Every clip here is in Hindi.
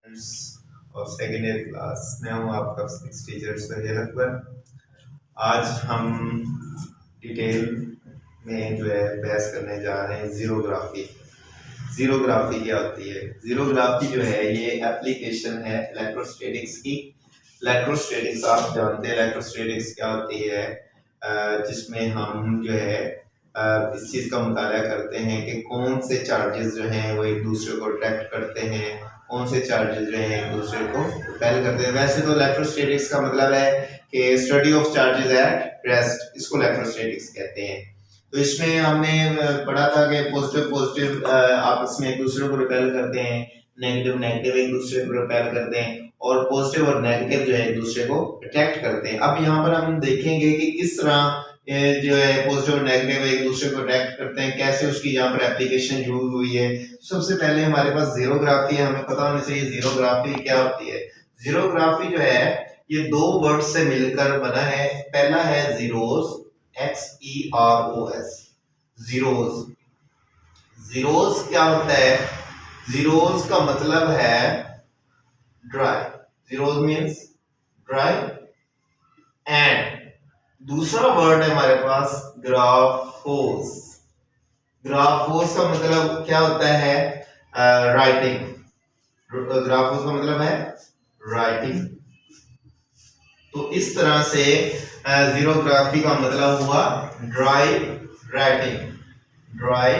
और सेकेंड ईयर क्लास। मैं हूँ आपका फिजिक्स टीचर सुहेल अकबर। आज हम डिटेल में जो है बहस करने जा रहे हैं जीरोग्राफी। जीरोग्राफी क्या होती है? जीरोग्राफी जो है ये एप्लीकेशन है इलेक्ट्रोस्टैटिक्स की। इलेक्ट्रोस्टैटिक्स आप जानते हैं इलेक्ट्रोस्टैटिक्स क्या होती है, जिसमें हम जो है इस चीज़ का मुताला करते हैं कि कौन से चार्जेस जो हैं वो एक दूसरे को अट्रैक्ट करते हैं, कौन से चार्जेस जो हैं एक दूसरे को रिपेल करते हैं। वैसे तो इलेक्ट्रोस्टैटिक्स का मतलब है कि study of charges at rest, इसको इलेक्ट्रोस्टैटिक्स कहते हैं। तो इसमें हमने पढ़ा था कि पॉजिटिव पॉजिटिव आपस में एक दूसरे को रिपेल करते हैं, नेगेटिव नेगेटिव एक दूसरे को रिपेल करते हैं, और पॉजिटिव और नेगेटिव जो है एक दूसरे को अट्रैक्ट करते हैं। अब यहाँ पर हम देखेंगे कि किस तरह जो है पॉजिटिव और नेगेटिव एक दूसरे को अट्रैक्ट करते हैं, कैसे उसकी यहाँ पर एप्लीकेशन यूज हुई है। सबसे पहले हमारे पास जीरोग्राफी है, हमें पता होना चाहिए जीरोग्राफी क्या होती है। जीरोग्राफी जो है ये दो वर्ड से मिलकर बना है। पहला है जीरोस, XEROS, जीरोस। जीरोस क्या होता है? जीरोस का मतलब है dry, zeros means dry. And दूसरा वर्ड है हमारे पास ग्राफोस। ग्राफोस का मतलब क्या होता है? राइटिंग। ग्राफोस का मतलब है राइटिंग। तो इस तरह से जीरोग्राफी का मतलब हुआ ड्राई राइटिंग। ड्राई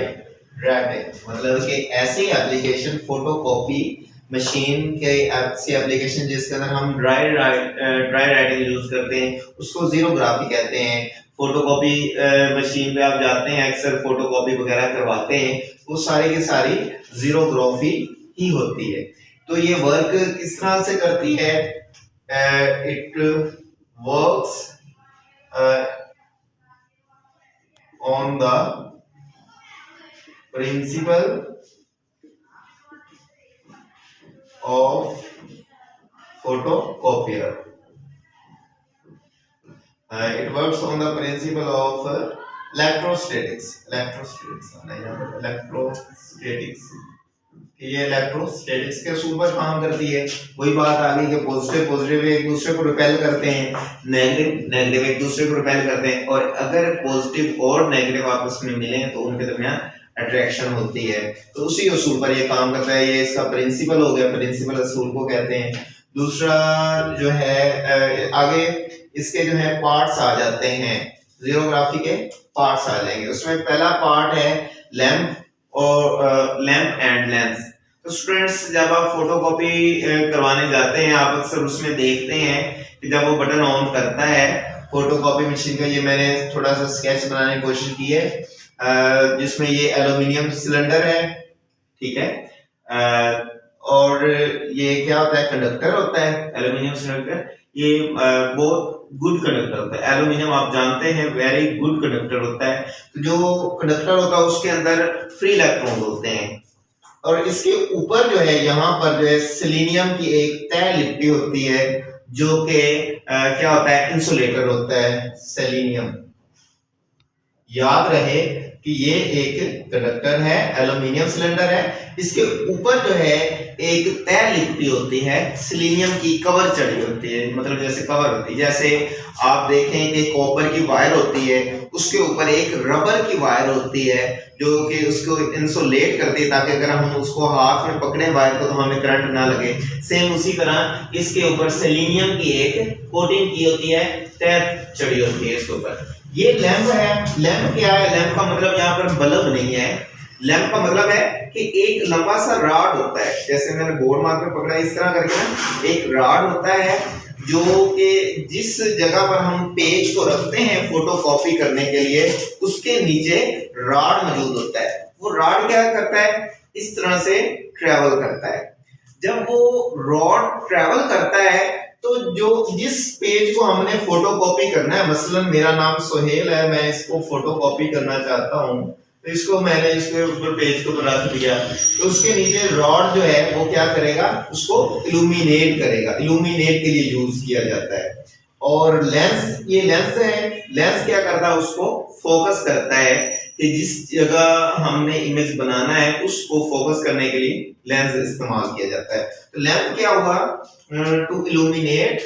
राइटिंग मतलब कि ऐसी एप्लीकेशन, फोटोकॉपी मशीन के ऐसी एप्लीकेशन जिसके अंदर हम ड्राई राइटिंग यूज करते हैं उसको जीरोग्राफी कहते हैं। फोटोकॉपी मशीन पे आप जाते हैं, अक्सर फोटोकॉपी वगैरह करवाते हैं, वो सारी की सारी जीरोग्राफी ही होती है। तो ये वर्क किस तरह से करती है? It works on the principle of photocopier. It works on the principle of electrostatics. ये इलेक्ट्रोस्टैटिक्स के असूल पर काम करती है। वही बात आ गई कि पॉजिटिव पॉजिटिव एक दूसरे को रिपेल करते हैं, नेगेटिव नेगेटिव एक दूसरे को रिपेल करते हैं, और अगर पॉजिटिव और नेगेटिव आपस में मिले तो उनके दरमियान अट्रैक्शन होती है। तो उसी असूल पर ये काम करता है। ये इसका प्रिंसिपल हो गया, प्रिंसिपल असूल को कहते हैं। दूसरा जो है आगे इसके जो है पार्ट्स आ जाते हैं, जीरोग्राफी के पार्ट्स आ जाएंगे। उसमें पहला पार्ट है लैंप और लैंप एंड लेंस। तो स्टूडेंट्स जब आप फोटोकॉपी करवाने जाते हैं आप अक्सर उसमें देखते हैं कि जब वो बटन ऑन करता है फोटोकॉपी मशीन का, ये मैंने थोड़ा सा स्केच बनाने की कोशिश की है, जिसमें ये एल्यूमिनियम सिलेंडर है, ठीक है, और ये क्या होता है? कंडक्टर होता है। एल्यूमिनियम सिलेंडर ये बहुत गुड कंडक्टर होता है। एल्यूमिनियम आप जानते हैं वेरी गुड कंडक्टर होता है। तो जो कंडक्टर होता है उसके अंदर फ्री इलेक्ट्रॉन होते हैं, और इसके ऊपर जो है यहाँ पर जो है सेलेनियम की एक तय लिपटी होती है जो कि क्या होता है? इंसुलेटर होता है सेलेनियम। याद रहे कि ये एक कंडक्टर है, एल्यूमिनियम सिलेंडर है, इसके ऊपर जो है एक तय लिपटी होती है, सेलेनियम की कवर चढ़ी होती है, मतलब जैसे कवर होती है। जैसे आप देखें कि कॉपर की वायर होती है, उसके ऊपर एक रबर की वायर होती है जो कि उसको इंसुलेट करती है ताकि अगर हम उसको हाथ में पकड़े वायर को तो हमें करंट ना लगे। सेम उसी तरह इसके ऊपर सेलेनियम की एक कोटिंग की होती है, तय चढ़ी होती है इसके ऊपर। ये लैंप है। लैंप क्या है? लैंप का मतलब यहाँ पर बल्ब नहीं है। लैंप का मतलब है कि एक लंबा सा रॉड होता है, जैसे मैंने बोर्ड मार कर पकड़ा इस तरह करके ना, एक रॉड होता है जो कि जिस जगह पर हम पेज को रखते हैं फोटोकॉपी करने के लिए उसके नीचे रॉड मौजूद होता है। वो रॉड क्या करता है? इस तरह से ट्रेवल करता है। जब वो रॉड ट्रेवल करता है तो जो जिस पेज को हमने फोटोकॉपी करना है, मसलन मेरा नाम सुहेल है, मैं इसको फोटोकॉपी करना चाहता हूं, तो इसको मैंने इसके ऊपर पेज को रख दिया, तो उसके नीचे रॉड जो है वो क्या करेगा? उसको इल्यूमिनेट करेगा। इल्यूमिनेट के लिए यूज किया जाता है। और लेंस, ये लेंस है। लेंस क्या करता है? उसको फोकस करता है कि जिस जगह हमने इमेज बनाना है उसको फोकस करने के लिए लेंस इस्तेमाल किया जाता है। तो लेंस क्या होगा, to illuminate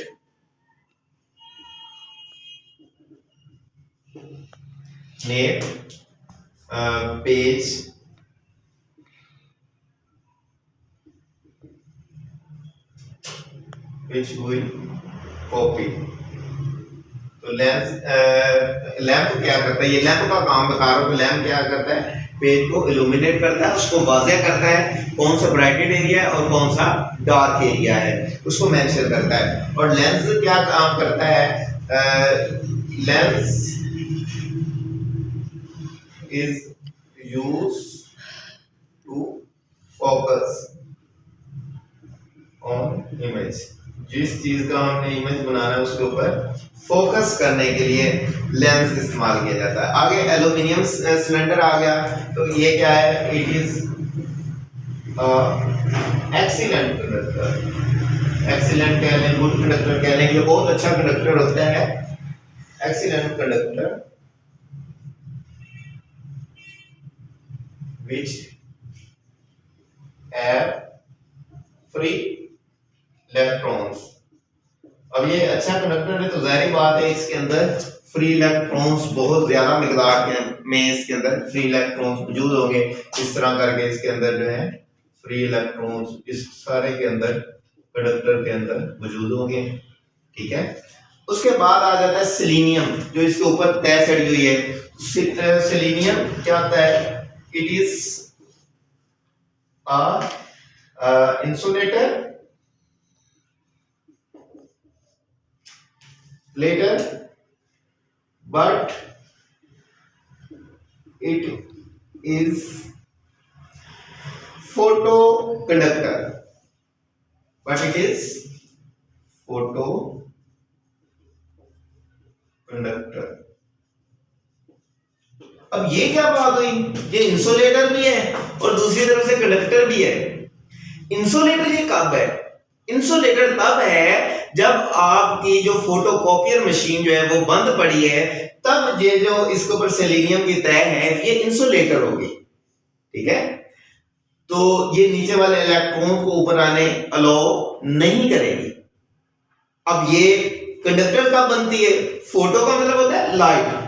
page which will copy। तो लैंप क्या करता है, ये लैंप का काम बता रहा हूं। तो लैंप क्या करता है, पेज को इल्यूमिनेट करता है, उसको वाज़ेह करता है कौन सा ब्राइटेड एरिया है और कौन सा डार्क एरिया है, उसको मेंशन करता है। और लेंस क्या काम करता है, lens is used to focus on image। जिस चीज का हमने इमेज बनाना है उसके ऊपर फोकस करने के लिए लेंस इस्तेमाल किया जाता है। आगे एल्यूमिनियम सिलेंडर आ गया। तो ये क्या है, it is excellent conductor. Excellent कह लें, गुड कंडक्टर कह लें, ये बहुत अच्छा कंडक्टर होता है। Excellent conductor which have free electrons। अब ये अच्छा कंडक्टर है तो जाहिर बात है इसके अंदर फ्री इलेक्ट्रॉन्स बहुत ज्यादा मिकदार में इसके अंदर फ्री इलेक्ट्रॉन्स मौजूद होंगे। इस तरह करके इसके अंदर जो है फ्री इलेक्ट्रॉन्स इस सारे के अंदर कंडक्टर के अंदर मौजूद होंगे, ठीक है। उसके बाद आ जाता है सेलेनियम, जो इसके ऊपर तय चढ़ी हुई है। सेलेनियम क्या होता है, it is a insulator later, but it is photoconductor, but it is photoconductor। अब ये क्या बात हुई, ये इंसुलेटर भी है और दूसरी तरफ से कंडक्टर भी है। इंसुलेटर ये कब है, इंसुलेटर तब है जब आपकी जो फोटोकॉपियर मशीन जो है वो बंद पड़ी है, तब ये जो इसके ऊपर सेलेनियम की तय है ये इंसुलेटर होगी, ठीक है। तो ये नीचे वाले इलेक्ट्रॉन को ऊपर आने अलाउ नहीं करेगी। अब ये कंडक्टर कब बनती है, फोटो का मतलब होता है लाइट।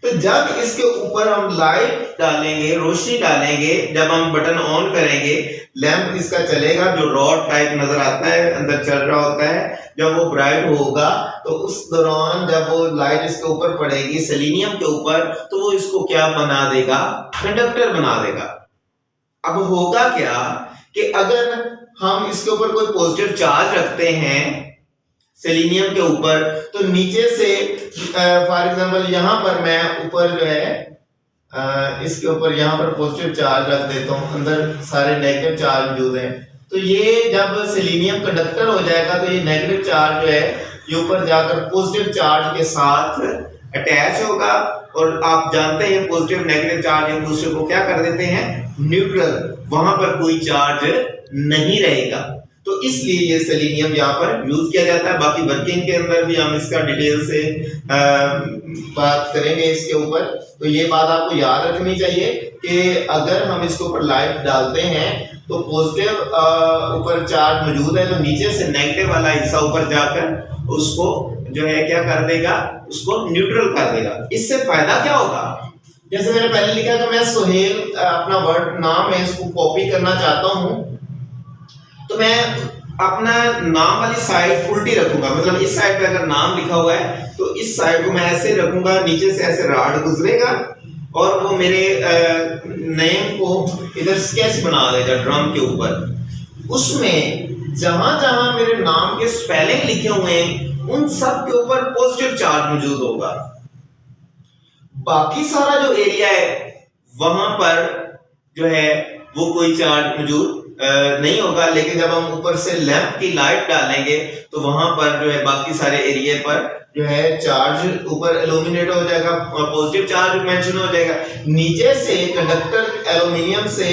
तो जब इसके ऊपर हम लाइट डालेंगे, रोशनी डालेंगे, जब हम बटन ऑन करेंगे, लैंप इसका चलेगा, जो रॉड टाइप नजर आता है अंदर चल रहा होता है, जब वो ब्राइट होगा तो उस दौरान जब वो लाइट इसके ऊपर पड़ेगी सेलेनियम के ऊपर, तो वो इसको क्या बना देगा, कंडक्टर बना देगा। अब होगा क्या कि अगर हम इसके ऊपर कोई पॉजिटिव चार्ज रखते हैं सेलेनियम के ऊपर, तो नीचे से फॉर एग्जांपल यहाँ पर मैं ऊपर जो है इसके ऊपर यहाँ पर पॉजिटिव चार्ज रख देता हूँ, अंदर सारे नेगेटिव चार्ज मौजूद हैं। तो ये जब सेलेनियम कंडक्टर हो जाएगा तो ये नेगेटिव चार्ज जो है ये ऊपर जाकर पॉजिटिव चार्ज के साथ अटैच होगा। और आप जानते हैं पॉजिटिव नेगेटिव चार्ज एक दूसरे को क्या कर देते हैं, न्यूट्रल, वहां पर कोई चार्ज नहीं रहेगा। तो इसलिए ये सेलेनियम यहाँ पर यूज किया जाता है। बाकी वर्किंग के अंदर भी हम इसका डिटेल से बात करेंगे इसके ऊपर। तो ये बात आपको याद रखनी चाहिए कि अगर हम इसके ऊपर लाइट डालते हैं तो पॉजिटिव ऊपर चार्ज मौजूद है, तो नीचे से नेगेटिव वाला हिस्सा ऊपर जाकर उसको जो है क्या कर देगा, उसको न्यूट्रल कर देगा। इससे फायदा क्या होगा, जैसे मैंने पहले लिखा कि मैं सुहेल अपना वर्ड नाम है इसको कॉपी करना चाहता हूँ, तो मैं अपना नाम वाली साइड उल्टी रखूंगा। मतलब इस साइड पे अगर नाम लिखा हुआ है तो इस साइड को मैं ऐसे रखूंगा, नीचे से ऐसे राड गुजरेगा और वो मेरे नेम को इधर स्केच बना देगा ड्रम के ऊपर। उसमें जहां जहां मेरे नाम के स्पेलिंग लिखे हुए हैं उन सब के ऊपर पॉजिटिव चार्ज मौजूद होगा। बाकी सारा जो एरिया है वहां पर जो है वो कोई चार्ज मौजूद नहीं होगा। लेकिन जब हम ऊपर से लैंप की लाइट डालेंगे तो वहां पर जो है बाकी सारे एरिया पर जो है चार्ज ऊपर इल्यूमिनेट हो जाएगा, पॉजिटिव चार्ज मेंशन हो जाएगा। नीचे से कंडक्टर एल्यूमिनियम से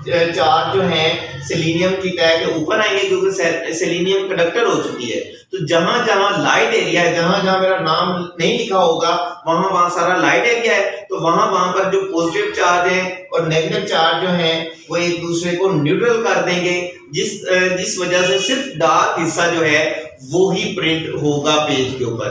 चार्ज जो है सेलेनियम की तह के ऊपर आएंगे क्योंकि सेलेनियम कंडक्टर हो चुकी है। तो जहां जहां लाइट एरिया है, जहां जहां मेरा नाम नहीं लिखा होगा वहां वहां सारा लाइट एरिया है, तो वहां वहां पर जो पॉजिटिव चार्ज है और नेगेटिव चार्ज जो है वो एक दूसरे को न्यूट्रल कर देंगे, जिस वजह से सिर्फ डार्क हिस्सा जो है वो ही प्रिंट होगा पेज के ऊपर।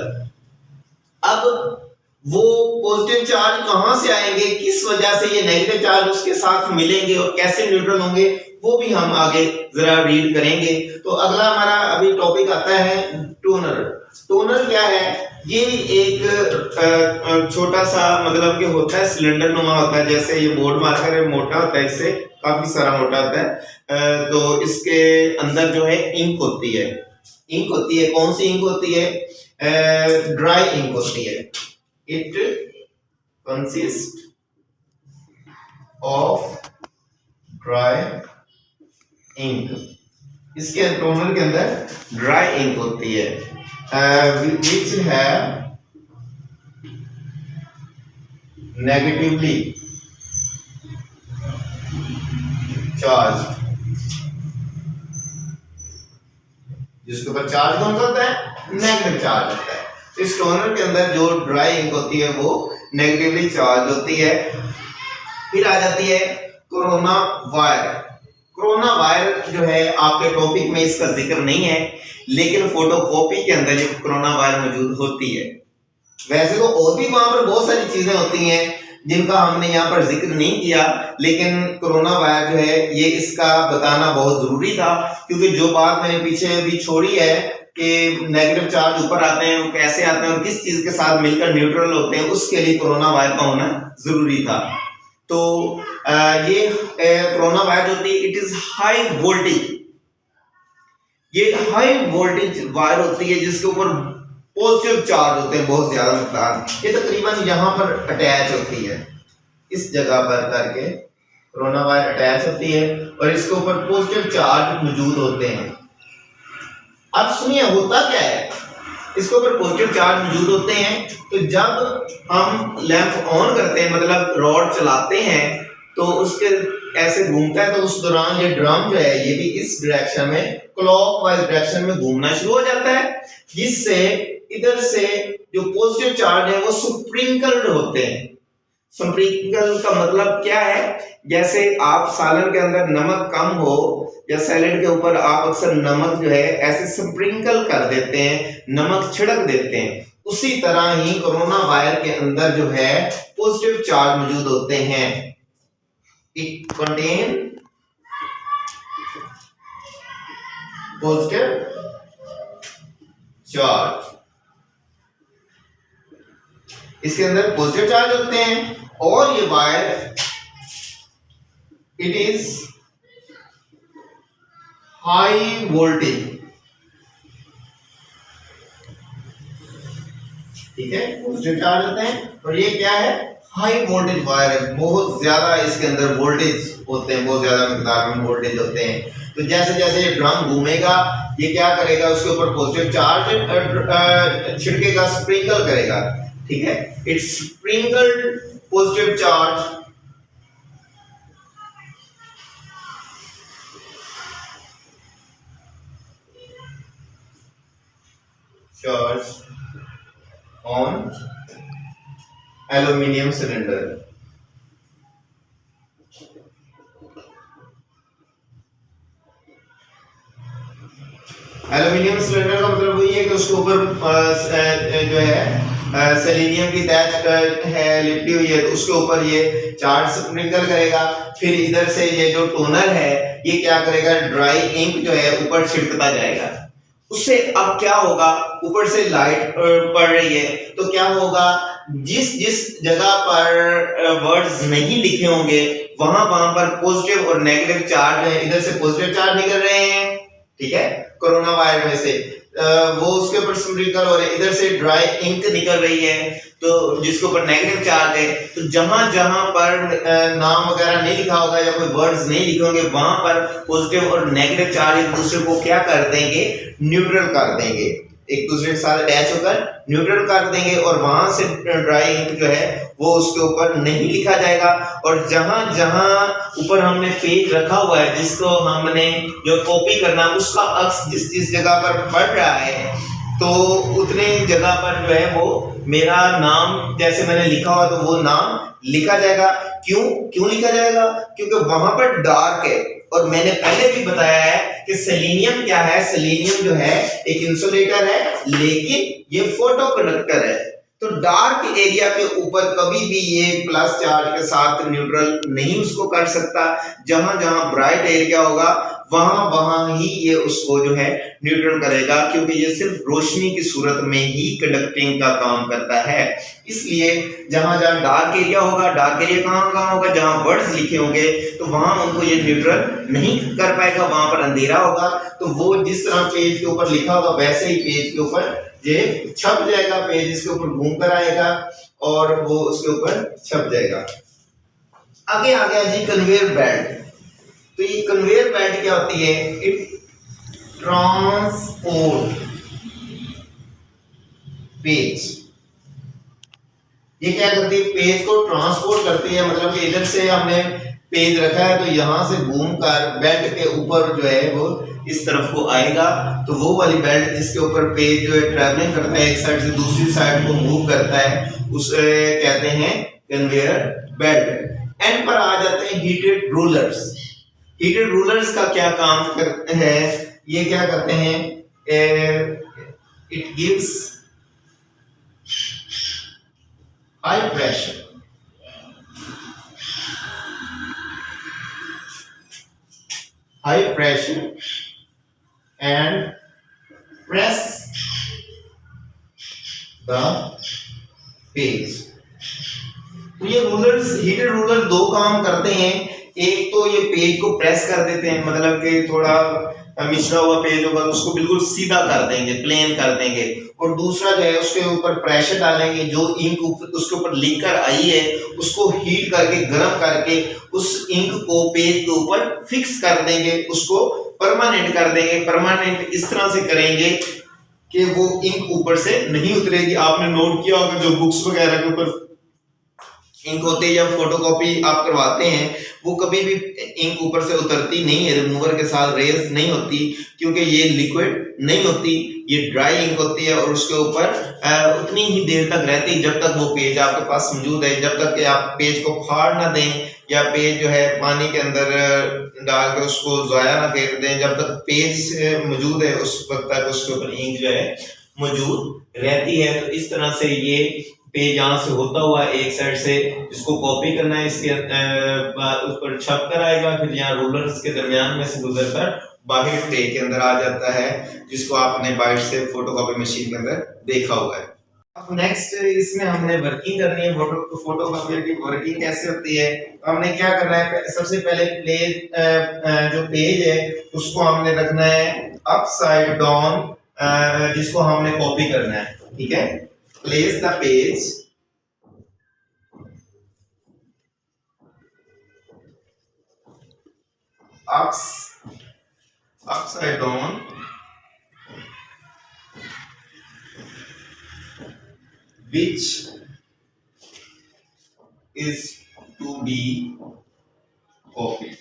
अब वो पॉजिटिव चार्ज कहां से आएंगे, किस वजह से ये नेगेटिव चार्ज उसके साथ मिलेंगे और कैसे न्यूट्रल होंगे, वो भी हम आगे जरा रीड करेंगे। तो अगला हमारा अभी टॉपिक आता है टोनर। टोनर क्या है? ये एक छोटा सा मतलब कि होता है, सिलेंडर नुमा होता है, जैसे ये बोर्ड मार्कर है, मोटा होता है, इससे काफी सारा मोटा होता है। तो इसके अंदर जो है इंक होती है। इंक होती है, कौन सी इंक होती है? ड्राई इंक होती है। It consists of dry ink। इसके टोनर के अंदर ड्राई इंक होती है, which है negatively charged। जिसके ऊपर चार्ज कौन सा होता है? नेगेटिव चार्ज होता है। इस टोनर के अंदर जो ड्राई इंक होती है वो नेगेटिवली चार्ज होती है। फिर आ जाती है कोरोना वायर। कोरोना वायर जो है आपके टॉपिक में इसका जिक्र नहीं है, लेकिन फोटोकॉपी के अंदर ये कोरोना वायर मौजूद होती है। वैसे तो और भी वहां पर बहुत सारी चीजें होती हैं जिनका हमने यहाँ पर जिक्र नहीं किया, लेकिन कोरोना वायर जो है ये इसका बताना बहुत जरूरी था, क्योंकि जो बात मैंने पीछे अभी छोड़ी है कि नेगेटिव चार्ज ऊपर आते हैं, वो कैसे आते हैं और किस चीज के साथ मिलकर न्यूट्रल होते हैं, उसके लिए कोरोना वायर का होना जरूरी था। तो ये कोरोना वायर होती है, इट इज हाई वोल्टेज। ये हाई वोल्टेज वायर होती है जिसके ऊपर पॉजिटिव चार्ज होते हैं बहुत ज्यादा मिकदार। ये तकरीबन यहाँ पर अटैच होती है, इस जगह पर करके कोरोना वायर अटैच होती है और इसके ऊपर पॉजिटिव चार्ज मौजूद होते हैं। अब सुनिए होता क्या है, इसके ऊपर पॉजिटिव चार्ज मौजूद होते हैं, तो जब हम लैंप ऑन करते हैं, मतलब रॉड चलाते हैं, तो उसके ऐसे घूमता है, तो उस दौरान ये ड्रम जो है ये भी इस डायरेक्शन में क्लॉकवाइज डायरेक्शन में घूमना शुरू हो जाता है, जिससे इधर से जो पॉजिटिव चार्ज है वो स्प्रिंकल्ड होते हैं। स्प्रिंकल का मतलब क्या है? जैसे आप सालन के अंदर नमक कम हो या सैलेड के ऊपर आप अक्सर नमक जो है ऐसे स्प्रिंकल कर देते हैं, नमक छिड़क देते हैं, उसी तरह ही कोरोना वायर के अंदर जो है पॉजिटिव चार्ज मौजूद होते हैं। It contain positive charge. इसके अंदर पॉजिटिव चार्ज होते हैं और ये wire it is high voltage. ठीक है, पॉजिटिव चार्ज होते हैं और ये क्या है? हाई वोल्टेज वायर है, बहुत ज्यादा इसके अंदर वोल्टेज होते हैं, बहुत ज्यादा मिकदार में वोल्टेज होते हैं। तो जैसे जैसे ये ड्रम घूमेगा ये क्या करेगा? उसके ऊपर पॉजिटिव चार्ज छिड़केगा, स्प्रिंकल करेगा। ठीक है, it sprinkled positive charge on aluminium cylinder। Aluminium cylinder का मतलब वही है कि उसके ऊपर जो है सेलेनियम की तह है लिपटी हुई है, तो उसके ऊपर ये चार्ज स्प्रिंकल करेगा। फिर इधर से ये जो टोनर है ये क्या करेगा? ड्राई इंक जो है ऊपर छिड़कता जाएगा। उससे अब क्या होगा? ऊपर से लाइट पड़ रही है, तो क्या होगा? जिस जिस जगह पर वर्ड्स नहीं लिखे होंगे वहां वहां पर पॉजिटिव और नेगेटिव चार्ज है, इधर से पॉजिटिव चार्ज निकल रहे हैं, ठीक है, कोरोना वायर में से वो उसके ऊपर स्प्रिंकल हो रहे हैं, इधर से ड्राई इंक निकल रही है तो जिसके ऊपर नेगेटिव चार्ज है। तो जहां जहां पर नाम वगैरह नहीं लिखा होगा या कोई वर्ड्स नहीं लिखे होंगे वहां पर पॉजिटिव और नेगेटिव चार्ज एक दूसरे को क्या कर देंगे? न्यूट्रल कर देंगे। एक दूसरे के साथ अटैच होकर न्यूट्रल कर देंगे और वहां से ड्राई इंक जो है वो उसके ऊपर नहीं लिखा जाएगा। और जहां जहां ऊपर हमने पेज रखा हुआ है जिसको हमने जो कॉपी करना उसका अक्स जिस जिस जगह पर पड़ रहा है तो उतने जगह पर जो है वो मेरा नाम जैसे मैंने लिखा हुआ तो वो नाम लिखा जाएगा। क्यों लिखा जाएगा? क्योंकि वहां पर डार्क है और मैंने पहले भी बताया है कि सेलेनियम क्या है। सेलेनियम जो है एक इंसुलेटर है लेकिन ये फोटो कंडक्टर है। तो डार्क एरिया के ऊपर कभी भी ये प्लस चार्ज के साथ न्यूट्रल नहीं उसको कर सकता। जहां जहां ब्राइट एरिया होगा वहां वहां ही ये उसको जो है न्यूट्रल करेगा, क्योंकि ये सिर्फ रोशनी की सूरत में ही कंडक्टिंग का काम करता है। इसलिए जहां जहां डार्क एरिया होगा, डार्क एरिया कहां होगा? जहां वर्ड्स लिखे होंगे तो वहां उनको ये न्यूट्रल नहीं कर पाएगा, वहां पर अंधेरा होगा। तो वो जिस तरह पेज के ऊपर लिखा होगा वैसे ही पेज के ऊपर ये छप जाएगा, पेज इसके ऊपर घूम कर आएगा और वो उसके ऊपर छप जाएगा। आगे आ गया जी कन्वेयर बेल्ट। तो ये कन्वेयर बेल्ट क्या होती है? It transport page. ये क्या करती है? पेज को ट्रांसपोर्ट करती है। मतलब कि इधर से हमने पेज रखा है तो यहां से घूमकर बेल्ट के ऊपर जो है वो इस तरफ को आएगा। तो वो वाली बेल्ट जिसके ऊपर पेज जो है ट्रैवलिंग करता है, एक साइड से दूसरी साइड को मूव करता है, उसे कहते हैं कन्वेयर बेल्ट। एंड पर आ जाते हैं हीटेड रूलर्स। हीटेड रूलर्स का क्या काम करते हैं? ये क्या करते हैं? It gives high pressure and press the page। तो ये रूलर्स, हीटेड रूलर दो काम करते हैं। एक तो ये पेज को प्रेस कर देते हैं, मतलब कि थोड़ा मिचड़ा हुआ पेज होगा तो उसको बिल्कुल सीधा कर देंगे, प्लेन कर देंगे। और दूसरा जो है उसके ऊपर प्रेशर डालेंगे, जो इंक उसके ऊपर लिख कर आई है उसको हीट करके गर्म करके उस इंक को पेज के ऊपर फिक्स कर देंगे, उसको परमानेंट कर देंगे। परमानेंट इस तरह से करेंगे कि वो इंक ऊपर से नहीं उतरेगी। आपने नोट किया होगा जो बुक्स वगैरह के ऊपर इंक होते हैं या फोटोकॉपी आप करवाते हैं वो कभी भी इंक ऊपर से उतरती नहीं है, रिमूवर के साथ रेज नहीं होती, क्योंकि ये लिक्विड नहीं होती, ये ड्राई इंक होती है और उसके ऊपर उतनी ही देर तक रहती है जब तक वो पेज आपके पास मौजूद है। जब तक कि आप पेज को फाड़ ना दें या पेज जो है पानी के अंदर डाल के उसको ज़ाया ना फेंक दें, जब तक पेज मौजूद है उस वक्त तक उसके ऊपर इंक जो है मौजूद रहती है। तो इस तरह से ये पेज यहाँ से होता हुआ एक साइड से जिसको कॉपी करना है इसके उस पर छप कर आएगा, फिर यहाँ रूलर्स के दरमियान में से गुजरकर बाहर ट्रे के अंदर आ जाता है, जिसको आपने बाहर से फोटोकॉपी मशीन के अंदर देखा हुआ है। अब नेक्स्ट इसमें हमने वर्किंग करनी है। फोटोकॉपी की वर्किंग कैसे होती है? हमने क्या करना है? सबसे पहले जो पेज है उसको हमने रखना है अपसाइड डाउन, जिसको हमने कॉपी करना है। ठीक है, place the page upside down which is to be copied।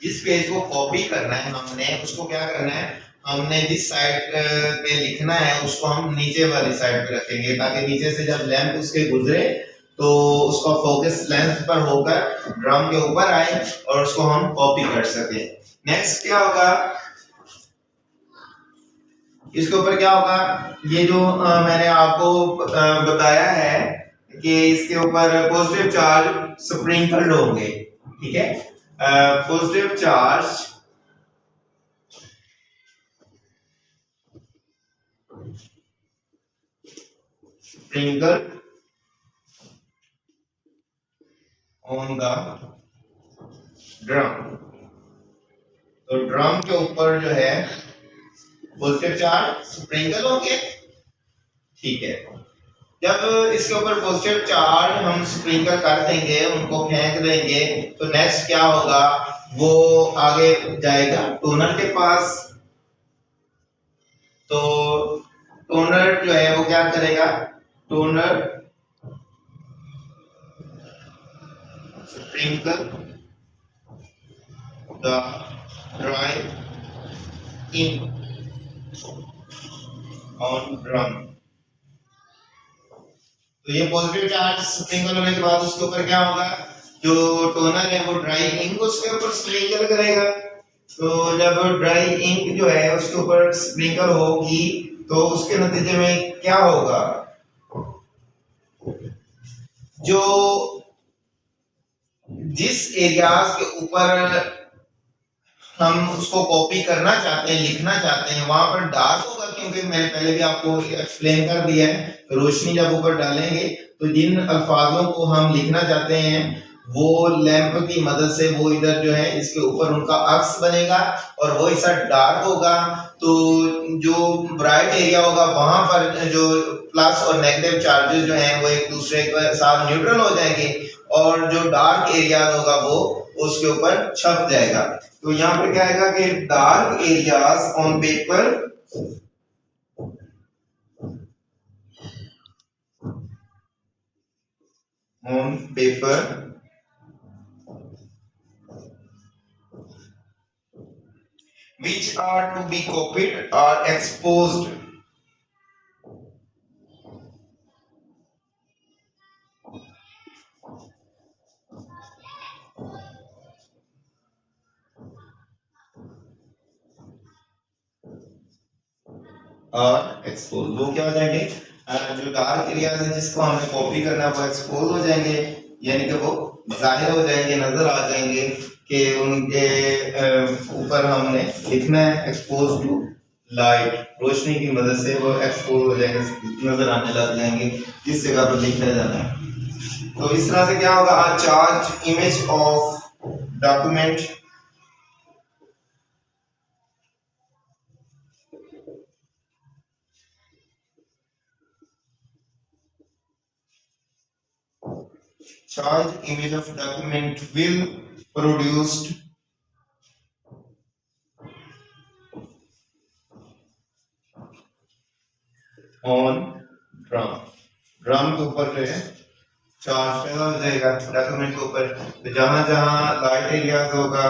जिस पेज को कॉपी करना है हमने उसको क्या करना है? हमने जिस साइड पे लिखना है उसको हम नीचे वाली साइड पे रखेंगे, ताकि नीचे से जब लैंप उसके गुजरे तो उसका फोकस लेंस पर होकर ड्रम के ऊपर आए और उसको हम कॉपी कर सके। नेक्स्ट क्या होगा? इसके ऊपर क्या होगा? ये जो मैंने आपको बताया है कि इसके ऊपर पॉजिटिव चार्ज स्प्रिंकल्ड होंगे। ठीक है, positive charge sprinkle on the drum. तो ड्रम के ऊपर जो है पॉजिटिव चार्ज स्प्रिंकल होंगे। ठीक है, जब इसके ऊपर पॉजिटिव चार्ज हम स्प्रिंकल कर देंगे, उनको फेंक देंगे, तो नेक्स्ट क्या होगा? वो आगे जाएगा टोनर के पास। तो टोनर जो है वो क्या करेगा, toner sprinkle the dry ink on drum. तो ये पॉजिटिव चार्ज स्प्रिंकल होने के बाद उसके ऊपर क्या होगा, जो टोनर है वो ड्राई इंक उसके ऊपर स्प्रिंकल करेगा। तो जब ड्राई इंक जो है उसके ऊपर स्प्रिंकल होगी तो उसके नतीजे में क्या होगा, जो जिस एरियाज के ऊपर हम उसको कॉपी करना चाहते हैं, लिखना चाहते हैं, वहां पर डार्क होगा, क्योंकि मैंने पहले भी आपको एक्सप्लेन कर दिया है, रोशनी जब ऊपर डालेंगे तो जिन अल्फाजों को हम लिखना चाहते हैं वो लैंप की मदद से वो इधर जो है इसके ऊपर उनका अक्स बनेगा और वो हिस्सा डार्क होगा। तो जो ब्राइट एरिया होगा वहां पर जो प्लस और नेगेटिव चार्जेस जो हैं वो एक दूसरे के साथ न्यूट्रल हो जाएंगे और जो डार्क एरिया होगा वो उसके ऊपर छप जाएगा। तो यहाँ पर क्या आएगा कि dark areas on paper which are to be copied are exposed और एक्सपोज। वो क्या हो जाएंगे, जो डार्क एरियाज है जिसको हमें कॉपी करना है वो एक्सपोज हो जाएंगे, यानी कि वो जाहिर हो जाएंगे, नजर आ जाएंगे कि उनके ऊपर हमने लिखना है। एक्सपोज टू लाइट, रोशनी की मदद से वो एक्सपोज हो जाएंगे, नजर आने लग जाएंगे जिस जगह पर लिखा जाना है। तो इस तरह से क्या होगा, charge image of document will produced on drum. Drum के ऊपर जो है चार्ज पैदा हो जाएगा डॉक्यूमेंट के ऊपर। तो जहां जहां लाइट एरियाज होगा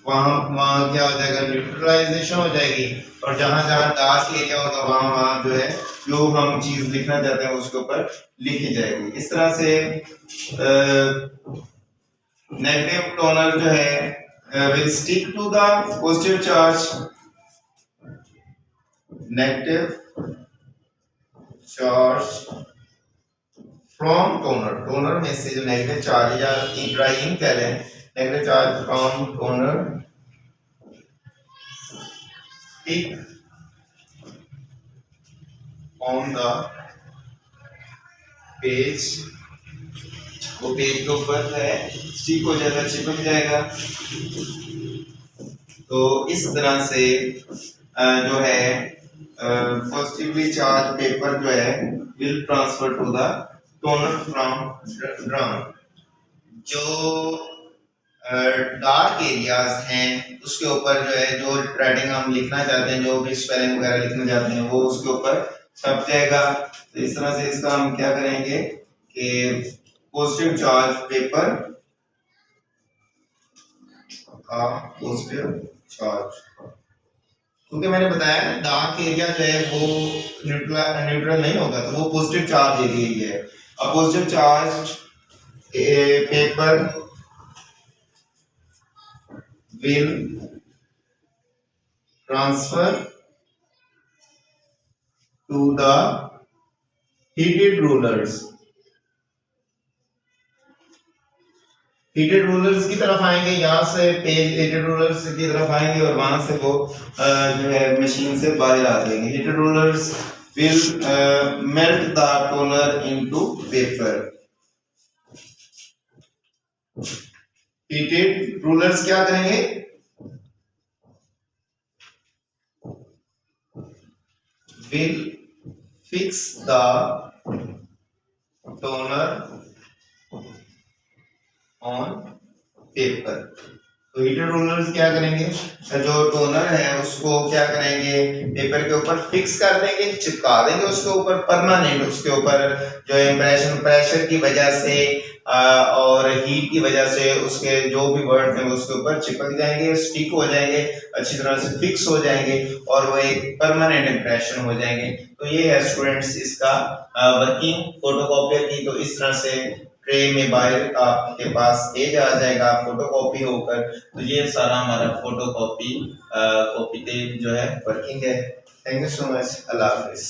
वहां क्या हो जाएगा, न्यूट्रलाइजेशन हो जाएगी, और जहां जहां डार्क एरिया होगा वहां जो है जो हम चीज लिखना चाहते हैं उसके ऊपर लिखी जाएगी। इस तरह से नेगेटिव टोनर जो है will stick to the positive charge, negative charge from toner. Toner में से जो नेगेटिव चार्ज या ड्राई इंक कह रहे हैं, negative charge from toner stick on the page, वो पेज के ऊपर जो है स्टिक हो जाएगा, चिपक जाएगा। तो इस तरह से जो है पॉजिटिवली चार्ज पेपर जो है will transfer to the toner from drum. जो डार्क एरियाज हैं उसके ऊपर जो है जो राइटिंग हम लिखना चाहते हैं, जो भी स्पेलिंग वगैरह लिखना चाहते हैं वो उसके ऊपर छप जाएगा। तो इस तरह से इसका हम क्या करेंगे कि पॉजिटिव चार्ज पेपर का पॉजिटिव चार्ज, क्योंकि मैंने बताया ना डार्क एरिया जो है वो न्यूट्रल नहीं होगा, तो वो पॉजिटिव चार्ज एरिया है। अब positive charge paper will transfer to the heated rollers. Heated rollers की तरफ आएंगे, यहाँ से पेज हीटेड रोलर्स की तरफ आएंगे और वहां से वो जो है मशीन से बाहर आ जाएंगे। Heated rollers will melt the toner into paper. Heated rollers क्या करेंगे, will fix the toner on paper. तो हीटर रोलर्स क्या करेंगे, जो टोनर है उसको क्या करेंगे, पेपर के ऊपर फिक्स कर देंगे, चिपका देंगे उसके ऊपर परमानेंट, उसके ऊपर जो इम्प्रेशन प्रेशर की वजह से और हीट की वजह से उसके जो भी वर्ड हैं उसके ऊपर चिपक जाएंगे, स्टिक हो जाएंगे, अच्छी तरह से फिक्स हो जाएंगे और वो एक परमानेंट इम्प्रेशन हो जाएंगे। तो ये है स्टूडेंट्स इसका वर्किंग फोटोकॉपियर की। तो इस तरह से ट्रे में बाहर आपके पास पेज आ जाएगा फोटोकॉपी होकर। तो ये सारा हमारा फोटोकॉपी कॉपी के जो है वर्किंग है। Thank you so much, Allah Hafiz.